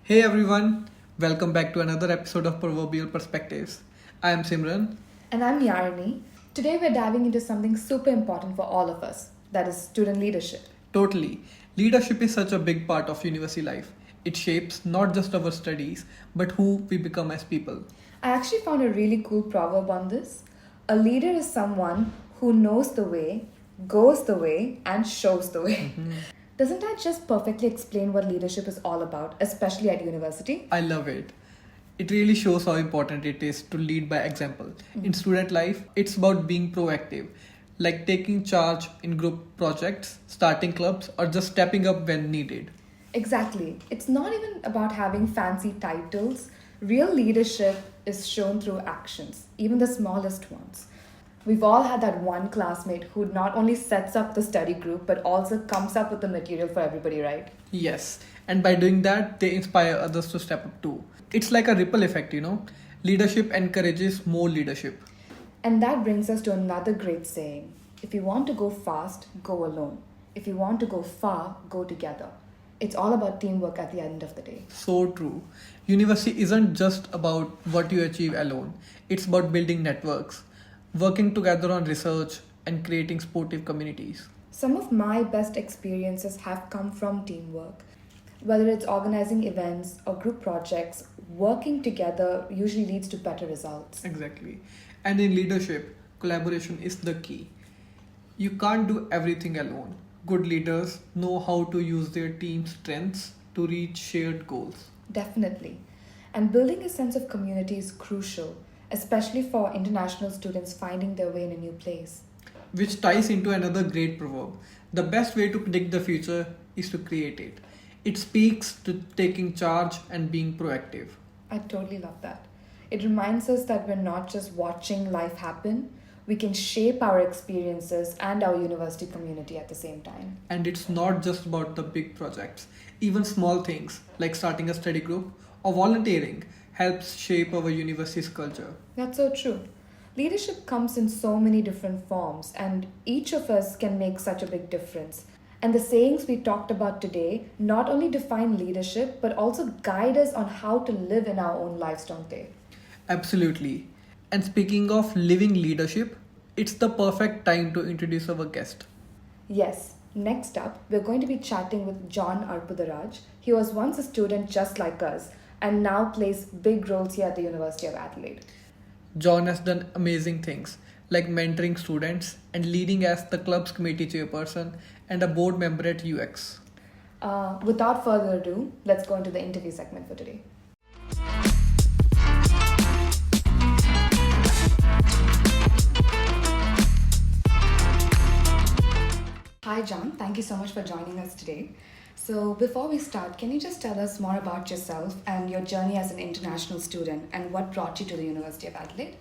Hey everyone, welcome back to another episode of Proverbial Perspectives. I am Simran. And I'm Yazhini. Today we're diving into something super important for all of us, that is student leadership. Totally. Leadership is such a big part of university life. It shapes not just our studies, but who we become as people. I actually found a really cool proverb on this. A leader is someone who knows the way, goes the way, and shows the way. Doesn't that just perfectly explain what leadership is all about, especially at university? I love it. It really shows how important it is to lead by example. In student life, it's about being proactive, like taking charge in group projects, starting clubs, or just stepping up when needed. Exactly. It's not even about having fancy titles. Real leadership is shown through actions, even the smallest ones. We've all had that one classmate who not only sets up the study group but also comes up with the material for everybody, right? Yes, and by doing that, they inspire others to step up too. It's like a ripple effect. Leadership encourages more leadership. And that brings us to another great saying. If you want to go fast, go alone. If you want to go far, go together. It's all about teamwork at the end of the day. So true. University isn't just about what you achieve alone, it's about building networks, working together on research, and creating sportive communities. Some of my best experiences have come from teamwork. Whether it's organizing events or group projects, working together usually leads to better results. Exactly. And in leadership, collaboration is the key. You can't do everything alone. Good leaders know how to use their team's strengths to reach shared goals. Definitely. And building a sense of community is crucial, especially for international students finding their way in a new place. Which ties into another great proverb. The best way to predict the future is to create it. It speaks to taking charge and being proactive. I totally love that. It reminds us that we're not just watching life happen, we can shape our experiences and our university community at the same time. And it's not just about the big projects. Even small things like starting a study group or volunteering helps shape our university's culture. That's so true. Leadership comes in so many different forms, and each of us can make such a big difference. And the sayings we talked about today not only define leadership but also guide us on how to live in our own lives, don't they? Absolutely. And speaking of living leadership, it's the perfect time to introduce our guest. Yes, next up, we're going to be chatting with John Arpudaraj. He was once a student just like us and now plays big roles here at the University of Adelaide. John has done amazing things like mentoring students and leading as the club's committee chairperson and a board member at UX. Without further ado, let's go into the interview segment for today. Hi, John. Thank you so much for joining us today. So, before we start, can you just tell us more about yourself and your journey as an international student and what brought you to the University of Adelaide?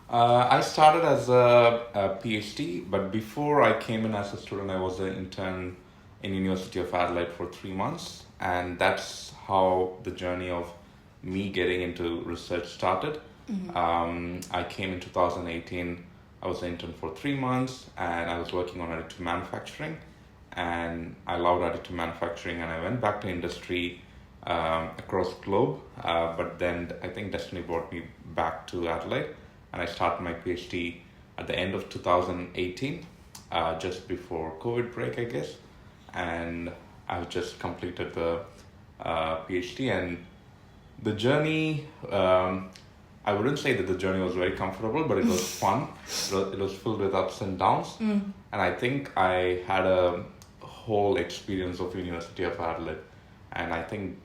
I started as a PhD, but before I came in as a student, I was an intern in University of Adelaide for 3 months, and that's how the journey of me getting into research started. I came in 2018. I was an intern for 3 months, and I was working on additive manufacturing, and I loved additive manufacturing, and I went back to industry across the globe, but then I think destiny brought me back to Adelaide, and I started my PhD at the end of 2018, just before COVID break, I guess, and I've just completed the PhD, and the journey, I wouldn't say that the journey was very comfortable, but it was fun. It was filled with ups and downs, and I think I had a whole experience of University of Adelaide, and I think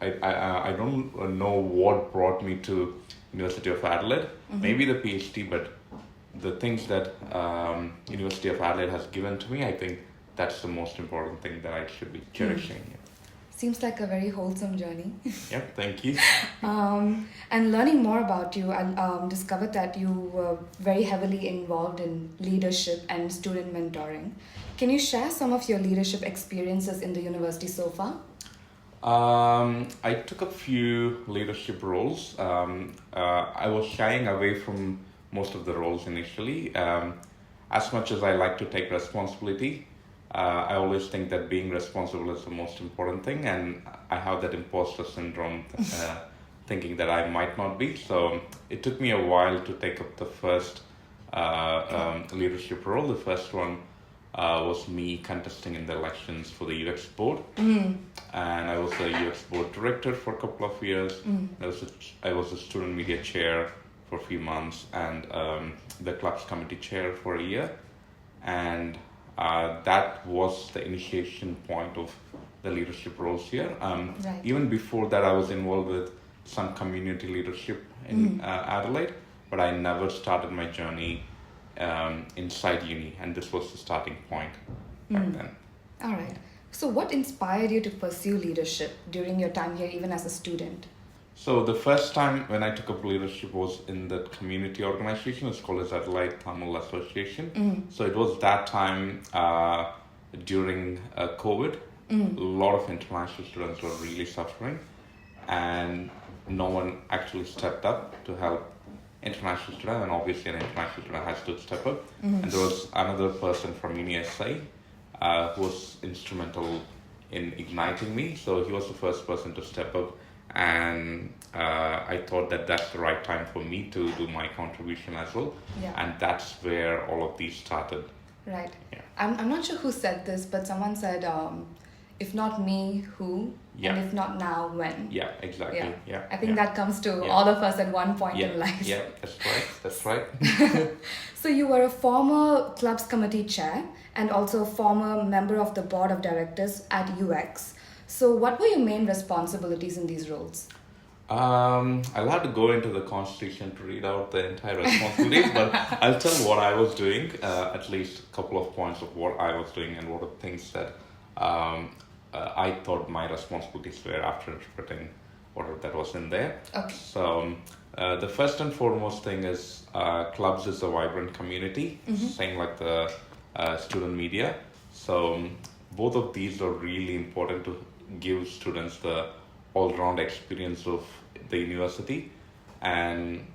I don't know what brought me to University of Adelaide. Maybe the PhD, but the things that University of Adelaide has given to me, I think that's the most important thing that I should be cherishing. Seems like a very wholesome journey. Yep, thank you. And learning more about you, I discovered that you were very heavily involved in leadership and student mentoring. Can you share some of your leadership experiences in the university so far? I took a few leadership roles. I was shying away from most of the roles initially. As much as I like to take responsibility, I always think that being responsible is the most important thing, and I have that imposter syndrome, thinking that I might not be. So it took me a while to take up the first leadership role. The first one was me contesting in the elections for the UX board, and I was the UX board director for a couple of years. I was the student media chair for a few months, and the club's committee chair for a year, and that was the initiation point of the leadership roles here. Right. Even before that, I was involved with some community leadership in Adelaide, but I never started my journey inside uni, and this was the starting point back then. All right. So, what inspired you to pursue leadership during your time here, even as a student? So the first time when I took up leadership was in that community organization. It's called as Adelaide Tamil Association. So it was that time during COVID. A lot of international students were really suffering, and no one actually stepped up to help international students. And obviously, an international student has to step up. And there was another person from UniSA who was instrumental in igniting me. So he was the first person to step up. And I thought that that's the right time for me to do my contribution as well. Yeah. And that's where all of these started. Right. Yeah. I'm not sure who said this, but someone said, if not me, who? Yeah. And if not now, when? Yeah, exactly. Yeah. I think that comes to Yeah. all of us at one point Yeah. in life. Yeah, that's right. So you were a former clubs committee chair and also a former member of the board of directors at UX. So what were your main responsibilities in these roles? I'll have to go into the constitution to read out the entire responsibilities, but I'll tell what I was doing, at least a couple of points of what I was doing and what are things that I thought my responsibilities were after interpreting what that was in there. Okay. So the first and foremost thing is clubs is a vibrant community, same like the student media. So both of these are really important to give students the all-round experience of the university. And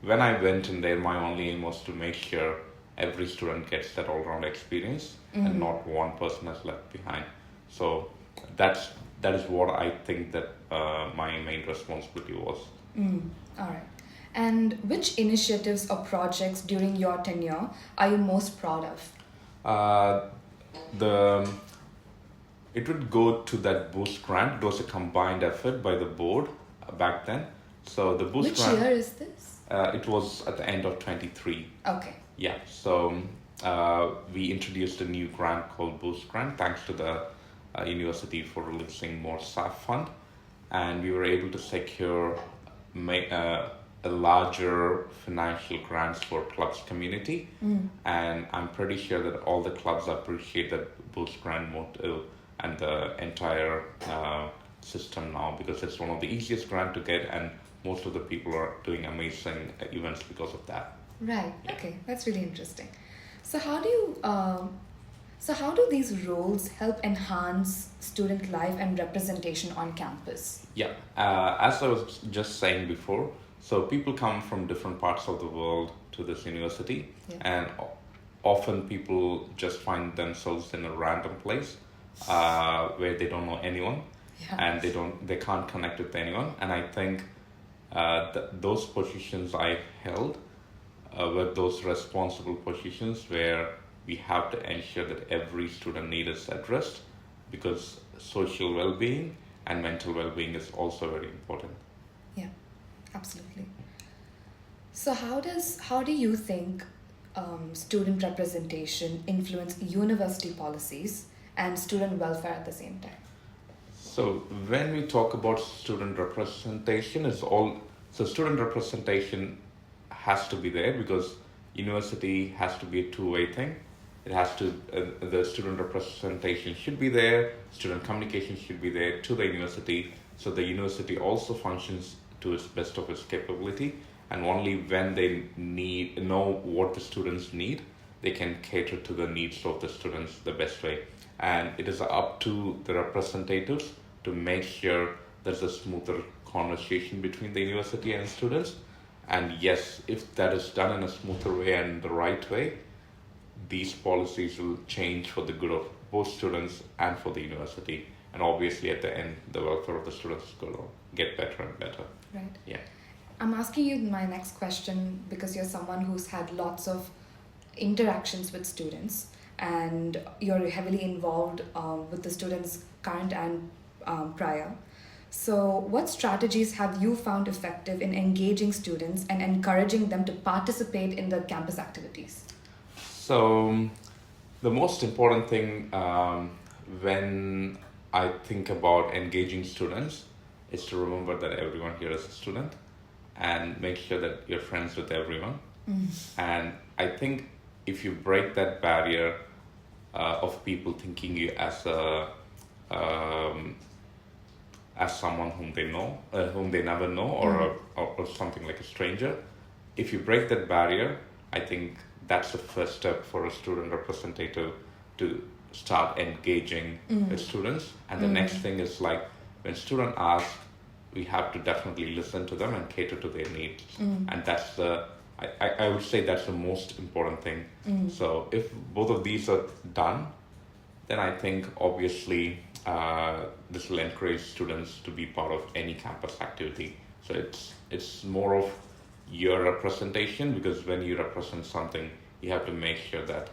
when I went in there, my only aim was to make sure every student gets that all-round experience and not one person is left behind. So that is what I think that my main responsibility was. All right. And which initiatives or projects during your tenure are you most proud of? It would go to that boost grant. It was a combined effort by the board back then. So the boost Which grant. year is this? It was at the end of 23. Okay. Yeah. So we introduced a new grant called Boost Grant, thanks to the university for releasing more staff fund, and we were able to secure a larger financial grants for clubs community. And I'm pretty sure that all the clubs appreciate that Boost Grant motto and the entire system now, because it's one of the easiest grant to get, and most of the people are doing amazing events because of that. Right. Yeah. Okay. That's really interesting. So how do these roles help enhance student life and representation on campus? Yeah, as I was just saying before, so people come from different parts of the world to this university, and often people just find themselves in a random place where they don't know anyone, and they can't connect with anyone. And I think those positions I held were those responsible positions where we have to ensure that every student need is addressed, because social well-being and mental well-being is also very important. Yeah, absolutely. So how do you think student representation influence university policies and student welfare at the same time? So when we talk about student representation, student representation has to be there, because university has to be a two-way thing. It has to, the student representation should be there, student communication should be there to the university, so the university also functions to its best of its capability, and only when they know what the students need, they can cater to the needs of the students the best way. And it is up to the representatives to make sure there's a smoother conversation between the university and students. And yes, if that is done in a smoother way and the right way, these policies will change for the good of both students and for the university. And obviously, at the end, the welfare of the students is going to get better and better. Right. Yeah. I'm asking you my next question because you're someone who's had lots of interactions with students and you're heavily involved with the students current and prior. So what strategies have you found effective in engaging students and encouraging them to participate in the campus activities? So the most important thing when I think about engaging students is to remember that everyone here is a student and make sure that you're friends with everyone. And I think if you break that barrier of people thinking you as a as someone whom they know, whom they never know, or something like a stranger, if you break that barrier, I think that's the first step for a student representative to start engaging with students. And the next thing is like when student asks, we have to definitely listen to them and cater to their needs. And that's I would say that's the most important thing. So if both of these are done, then I think obviously this will encourage students to be part of any campus activity. So it's more of your representation, because when you represent something, you have to make sure that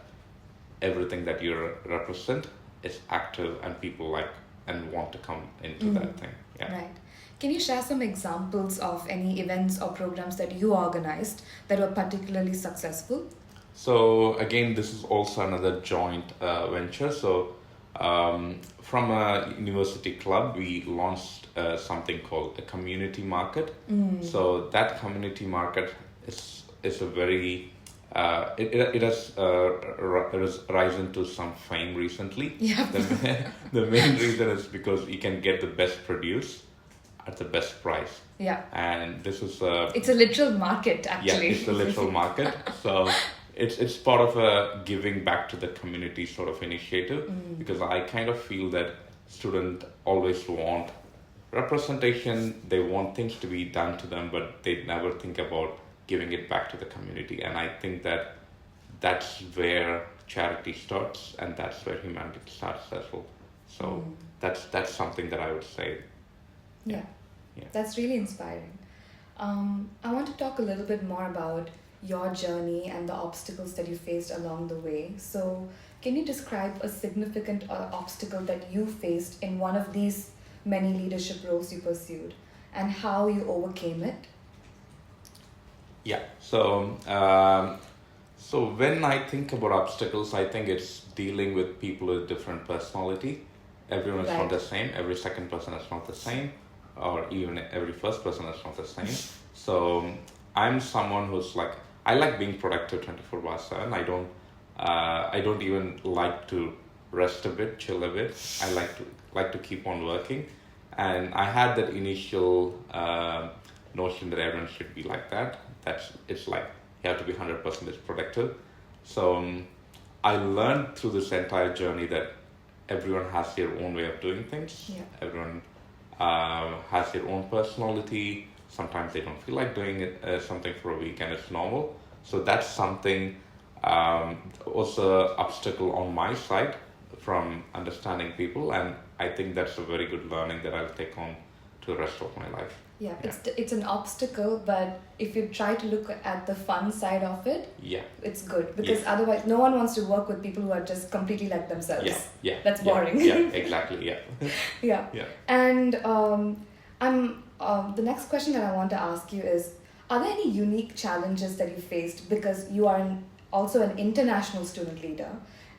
everything that you represent is active and people like and want to come into that thing. Yeah. Right. Can you share some examples of any events or programs that you organized that were particularly successful? So again, this is also another joint venture. So from a university club, we launched something called a community market. So that community market is a very it has risen to some fame recently. Yeah. The main reason is because you can get the best produce at the best price. Yeah. And this is it's a literal market, actually. Yeah, it's a literal market. So it's part of a giving back to the community sort of initiative, because I kind of feel that students always want representation. They want things to be done to them, but they never think about giving it back to the community. And I think that that's where charity starts, and that's where humanity starts as well. So that's something that I would say. Yeah. That's really inspiring. I want to talk a little bit more about your journey and the obstacles that you faced along the way. So can you describe a significant obstacle that you faced in one of these many leadership roles you pursued and how you overcame it? Yeah. So so when I think about obstacles, I think it's dealing with people with different personality. Everyone is not the same. Every second person is not the same, or even every first person is not the same. So I'm someone who's like, I like being productive 24/7. I don't even like to rest a bit, chill a bit. I like to keep on working. And I had that initial notion that everyone should be like that. It's like you have to be 100% productive. So I learned through this entire journey that everyone has their own way of doing things. Yeah. Everyone has their own personality. Sometimes they don't feel like doing it, something for a week, and it's normal. So that's something was an obstacle on my side from understanding people, and I think that's a very good learning that I'll take on to the rest of my life. Yeah, it's an obstacle, but if you try to look at the fun side of it, it's good, because otherwise no one wants to work with people who are just completely like themselves. That's boring. Exactly. Yeah. And the next question that I want to ask you is, are there any unique challenges that you faced, because you are also an international student leader,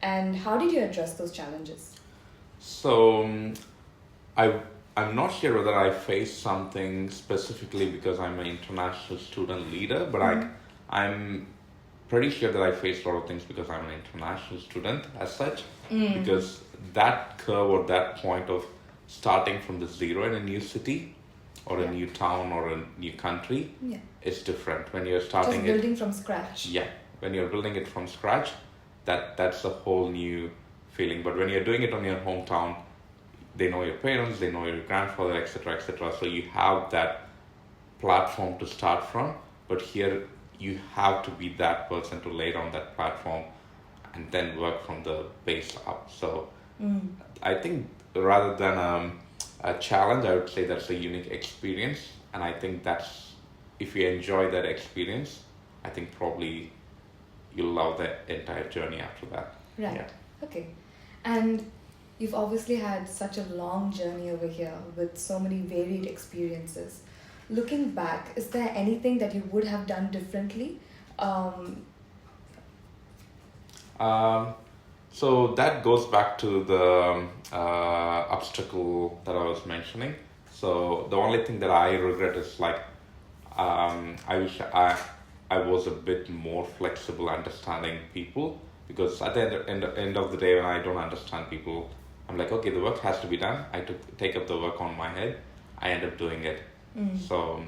and how did you address those challenges? So I'm not sure whether I faced something specifically because I'm an international student leader, but I'm pretty sure that I faced a lot of things because I'm an international student as such, because that curve or that point of starting from the zero in a new city or a new town or a new country is different. When you're starting just building from scratch. When you're building it from scratch, that's a whole new feeling. But when you're doing it on your hometown, they know your parents, they know your grandfather, etc., etc. So you have that platform to start from. But here you have to be that person to lay down that platform and then work from the base up. So I think rather than a challenge, I would say that's a unique experience. And I think that's, if you enjoy that experience, I think probably you'll love the entire journey after that. Right. Yeah. Okay. And you've obviously had such a long journey over here with so many varied experiences. Looking back, is there anything that you would have done differently? So that goes back to the obstacle that I was mentioning. So the only thing that I regret is like, I wish I was a bit more flexible understanding people, because at the end of the day, when I don't understand people, I'm like, okay, the work has to be done. I take up the work on my head. I end up doing it. So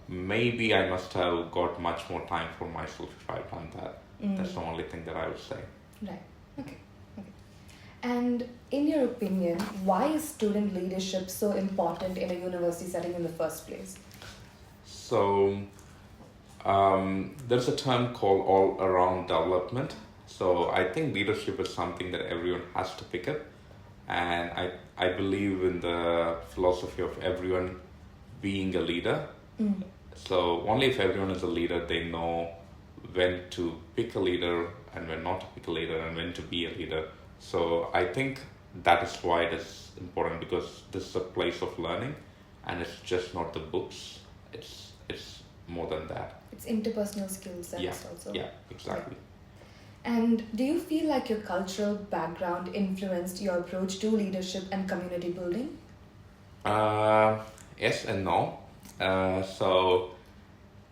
maybe I must have got much more time for myself if I've done that. That's the only thing that I would say. Right. Okay. Okay. And in your opinion, why is student leadership so important in a university setting in the first place? So there's a term called all-around development. So I think leadership is something that everyone has to pick up. And I believe in the philosophy of everyone being a leader. So only if everyone is a leader, they know when to pick a leader and when not to pick a leader and when to be a leader. So I think that is why it is important, because this is a place of learning, and it's just not the books. It's more than that. It's interpersonal skill sets also. Yeah, exactly. And do you feel like your cultural background influenced your approach to leadership and community building? Yes and no. So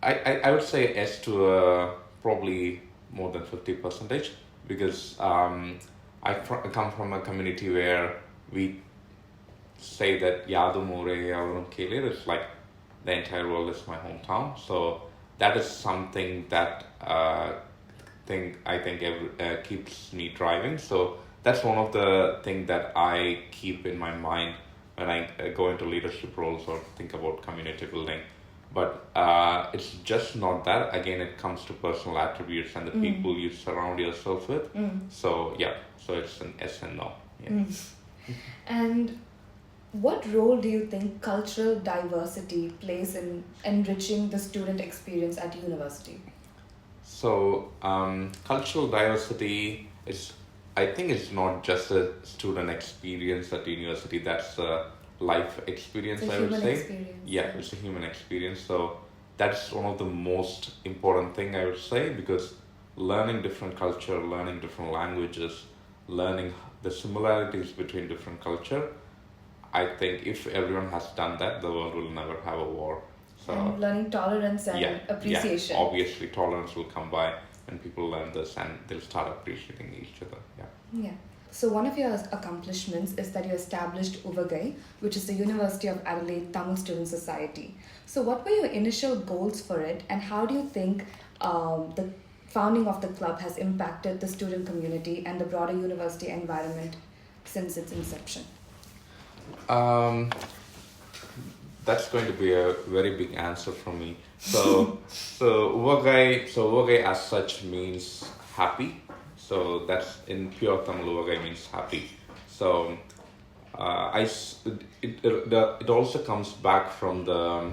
I would say yes to probably more than 50%, because I come from a community where we say that Yadu More Yavarum Kelir is like the entire world is my hometown. So that is something that I think keeps me driving. So that's one of the things that I keep in my mind when I go into leadership roles or think about community building. But it's just not that. Again, it comes to personal attributes and the people you surround yourself with. So yeah, so it's an yes and no. Yeah. And what role do you think cultural diversity plays in enriching the student experience at university? So cultural diversity is, I think it's not just a student experience at university. That's a life experience, I would say. Experience. Yeah, it's a human experience. So that's one of the most important thing I would say, because learning different culture, learning different languages, learning the similarities between different culture, I think if everyone has done that, the world will never have a war. So and learning tolerance and appreciation. Yeah, obviously tolerance will come by when people learn this, and they'll start appreciating each other. Yeah. So one of your accomplishments is that you established UVAGAI, which is the University of Adelaide Tamil Student Society. So what were your initial goals for it, and how do you think the founding of the club has impacted the student community and the broader university environment since its inception? That's going to be a very big answer from me. So UVAGAI as such means happy. So that's in pure Tamil, UVAGAI means happy. So it also comes back from the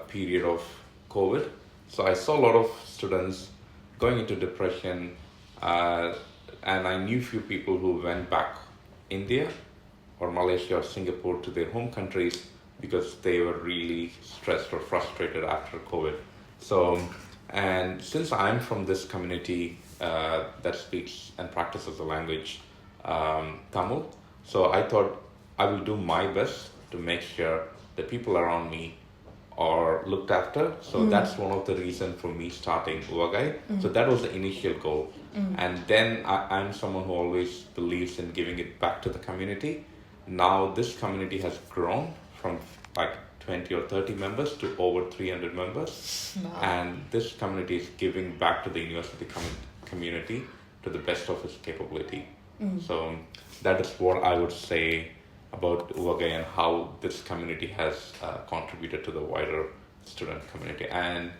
period of COVID. So I saw a lot of students going into depression, and I knew few people who went back India or Malaysia or Singapore to their home countries because they were really stressed or frustrated after COVID. So, and since I'm from this community that speaks and practices the language Tamil, so I thought I will do my best to make sure the people around me are looked after. So that's one of the reasons for me starting UVAGAI. So that was the initial goal. And then I'm someone who always believes in giving it back to the community. Now this community has grown from like 20 or 30 members to over 300 members. Wow. And this community is giving back to the university community to the best of its capability. So that is what I would say about UVAGAI and how this community has contributed to the wider student community. And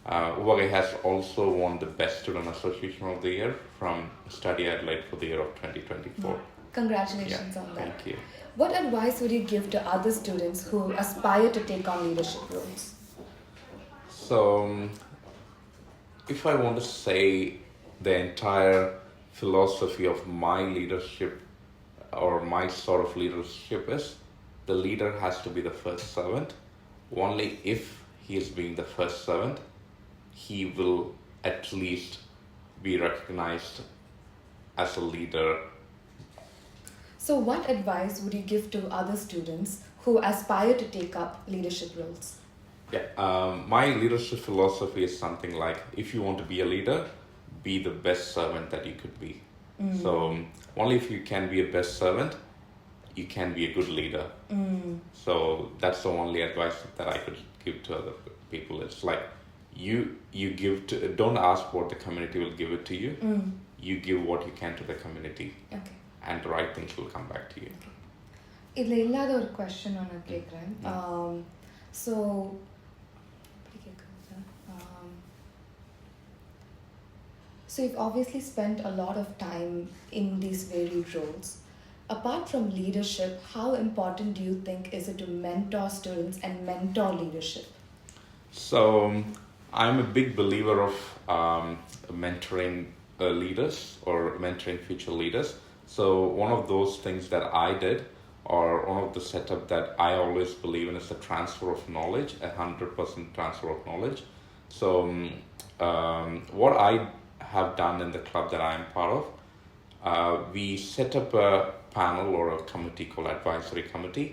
Uvagi has also won the Best Student Association of the Year from Study Adelaide for the year of 2024. Congratulations on that. Thank you. What advice would you give to other students who aspire to take on leadership roles? So, if I want to say the entire philosophy of my leadership or my sort of leadership is the leader has to be the first servant. Only if he is being the first servant, he will at least be recognized as a leader. So, what advice would you give to other students who aspire to take up leadership roles? Yeah, my leadership philosophy is something like if you want to be a leader, be the best servant that you could be. So, only if you can be a best servant, you can be a good leader. So, that's the only advice that I could give to other people. It's like you give to, don't ask what the community will give it to you. You give what you can to the community. Okay. And the right things will come back to you. இதில் இல்லாத ஒரு question ஒன்று கேட்குறேன் so so you've obviously spent a lot of time in these varied roles. Apart from leadership, how important do you think is it to mentor students and mentor leadership? So I'm a big believer of mentoring leaders or mentoring future leaders. So one of those things that I did, or one of the setup that I always believe in, is the transfer of knowledge, 100% transfer of knowledge. So what I have done in the club that I am part of, we set up a panel or a committee called advisory committee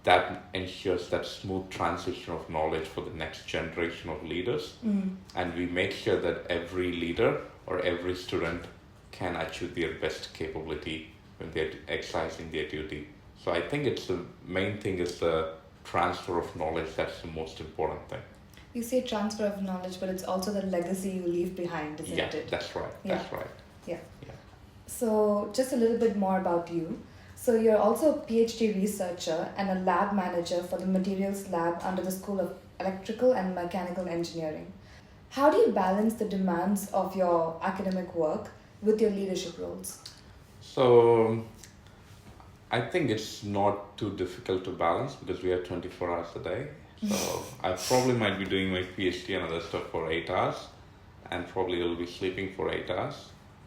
that ensures that smooth transition of knowledge for the next generation of leaders. And we make sure that every leader or every student can achieve their best capability when they're exercising their duty. So I think it's the main thing is the transfer of knowledge. That's the most important thing. You say transfer of knowledge, but it's also the legacy you leave behind, isn't it? Yeah, that's right. Yeah. That's right. Yeah. Yeah. So just a little bit more about you. So you're also a PhD researcher and a lab manager for the materials lab under the School of Electrical and Mechanical Engineering. How do you balance the demands of your academic work with your leadership roles? So I think it's not too difficult to balance because we have 24 hours a day. So I probably might be doing my PhD and other stuff for 8 hours and probably will be sleeping for 8 hours.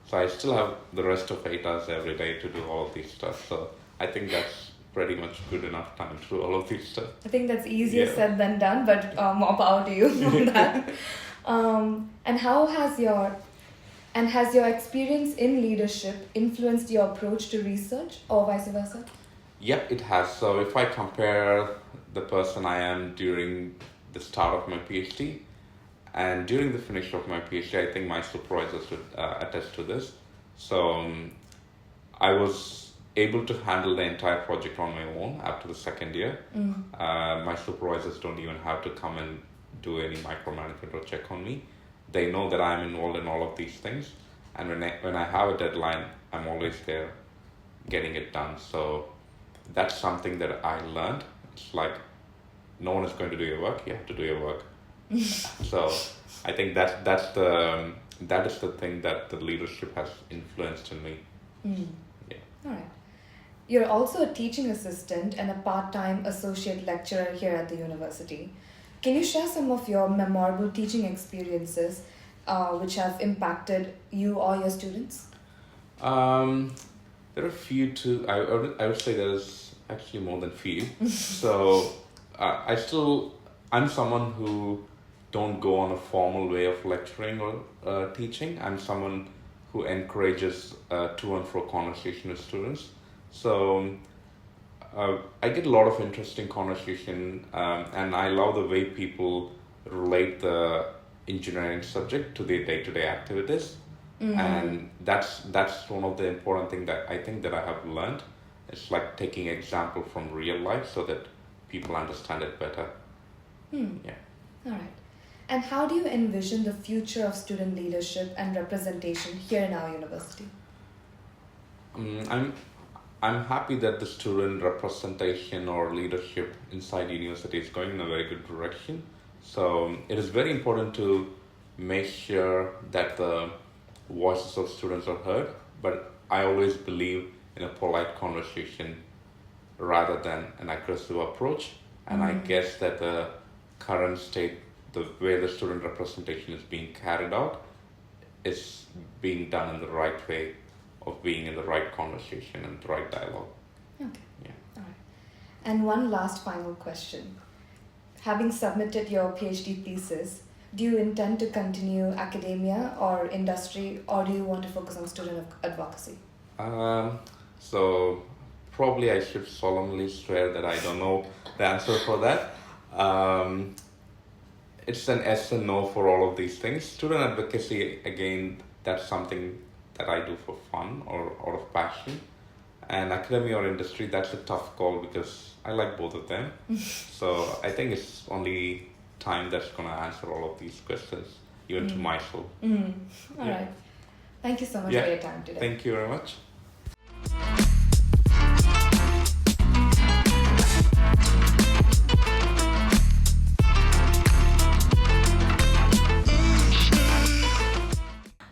So I still have the rest of 8 hours every day to do all these stuff. So I think that's pretty much good enough time to do all of these stuff. I think that's easier said than done, but more power to you on that. And has your experience in leadership influenced your approach to research or vice versa? Yep, it has. So if I compare the person I am during the start of my PhD and during the finish of my PhD, I think my supervisors would attest to this. So I was able to handle the entire project on my own after the second year. My supervisors don't even have to come and do any micromanagement or check on me. They know that I'm involved in all of these things, and when I have a deadline, I'm always there getting it done. So that's something that I learned. It's like no one is going to do your work; you have to do your work. So I think that is the thing that the leadership has influenced in me. Yeah. All right. You're also a teaching assistant and a part-time associate lecturer here at the university. Can you share some of your memorable teaching experiences which have impacted you or your students? There are a few too. I would say there's actually more than few. So I'm someone who don't go on a formal way of lecturing or teaching. I'm someone who encourages to and fro conversation with students. So I get a lot of interesting conversation, and I love the way people relate the engineering subject to their day-to-day activities. And that's one of the important things that I think that I have learned. It's like taking example from real life so that people understand it better. Yeah. All right. And how do you envision the future of student leadership and representation here in our university? I'm happy that the student representation or leadership inside university is going in a very good direction. So it is very important to make sure that the voices of students are heard, but I always believe in a polite conversation rather than an aggressive approach. And I guess that the current state, the way the student representation is being carried out, is being done in the right way of being in the right conversation and the right dialogue. Okay. Yeah. All right. And one last final question. Having submitted your PhD thesis, do you intend to continue academia or industry, or do you want to focus on student advocacy? So probably I should solemnly swear that I don't know the answer for that. It's an yes and no for all of these things. Student advocacy, again, that's something that I do for fun or out of passion. And academia or industry, that's a tough call because I like both of them. So I think it's only time that's going to answer all of these questions, even to myself. All right. Thank you so much Yeah. for your time today. Thank you very much.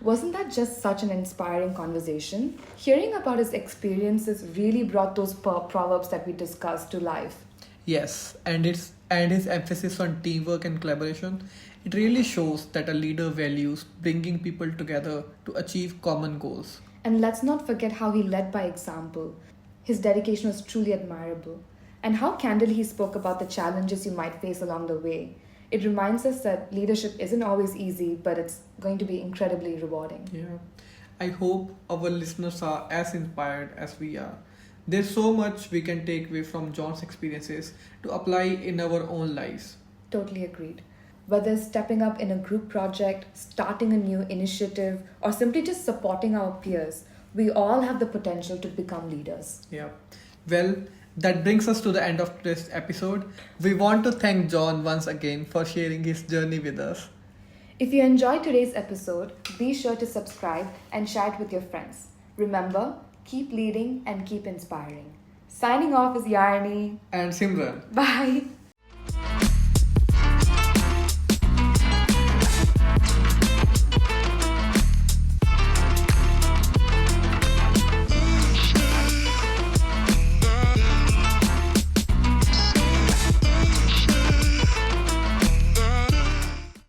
Wasn't that just such an inspiring conversation? Hearing about his experiences really brought those proverbs that we discussed to life. Yes, and his emphasis on teamwork and collaboration, it really shows that a leader values bringing people together to achieve common goals. And let's not forget how he led by example. His dedication was truly admirable. And how candidly he spoke about the challenges you might face along the way. It reminds us that leadership isn't always easy, but it's going to be incredibly rewarding. Yeah. I hope our listeners are as inspired as we are. There's so much we can take away from John's experiences to apply in our own lives. Totally agreed. Whether stepping up in a group project, starting a new initiative, or simply just supporting our peers, we all have the potential to become leaders. Yeah. Well, that brings us to the end of today's episode. We want to thank John once again for sharing his journey with us. If you enjoyed today's episode, be sure to subscribe and share it with your friends. Remember, keep leading and keep inspiring. Signing off is Yazhini And Simran. Bye.